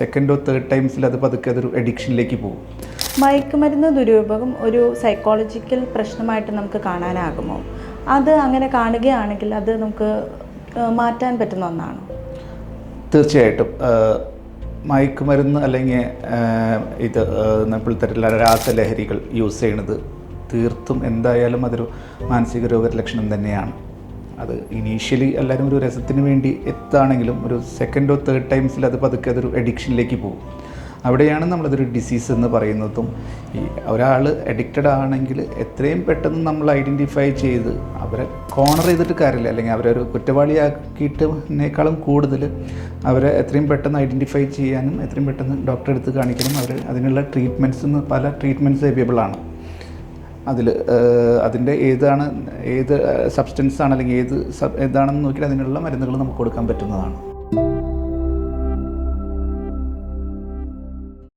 സെക്കൻഡോ third ടൈംസിൽ അത് പതുക്കെ അതൊരു അഡിക്ഷനിലേക്ക് പോകും. മയക്കുമരുന്ന് ദുരുപയോഗം ഒരു സൈക്കോളജിക്കൽ പ്രശ്നമായിട്ട് നമുക്ക് കാണാനാകുമോ? അത് അങ്ങനെ കാണുകയാണെങ്കിൽ അത് നമുക്ക് മാറ്റാൻ പറ്റുന്ന ഒന്നാണോ? തീർച്ചയായിട്ടും മയക്കുമരുന്ന് അല്ലെങ്കിൽ ഇത് ഇപ്പോഴത്തെ രാസലഹരികൾ യൂസ് ചെയ്യുന്നത് തീർത്തും എന്തായാലും അതൊരു മാനസിക രോഗലക്ഷണം തന്നെയാണ്. അത് ഇനീഷ്യലി എല്ലാവരും ഒരു രസത്തിന് വേണ്ടി എത്താണെങ്കിലും ഒരു സെക്കൻഡോ തേർഡ് ടൈംസിൽ അത് പതുക്കെ അതൊരു അഡിക്ഷനിലേക്ക് പോകും. അവിടെയാണ് നമ്മളതൊരു ഡിസീസ് എന്ന് പറയുന്നതും. ഈ ഒരാൾ അഡിക്റ്റഡ് ആണെങ്കിൽ എത്രയും പെട്ടെന്ന് നമ്മൾ ഐഡൻറ്റിഫൈ ചെയ്ത് അവരെ കോർണർ ചെയ്തിട്ട് കാര്യമില്ല, അല്ലെങ്കിൽ അവരെ ഒരു കുറ്റവാളിയാക്കിയിട്ടതിനേക്കാളും കൂടുതൽ അവരെ എത്രയും പെട്ടെന്ന് ഐഡൻറ്റിഫൈ ചെയ്യാനും എത്രയും പെട്ടെന്ന് ഡോക്ടറെ അടുത്ത് കാണിക്കാനും അതിനുള്ള ട്രീറ്റ്മെൻറ്റ്സ് പല ട്രീറ്റ്മെൻറ്റ്സ് അവൈലബിൾ ആണ്. അതിൻ്റെ ഏത് സബ്സ്റ്റൻസ് ആണ് അല്ലെങ്കിൽ ഏതാണെന്ന് നോക്കിയാൽ അതിനുള്ള മരുന്നുകൾ നമുക്ക് കൊടുക്കാൻ പറ്റുന്നതാണ്.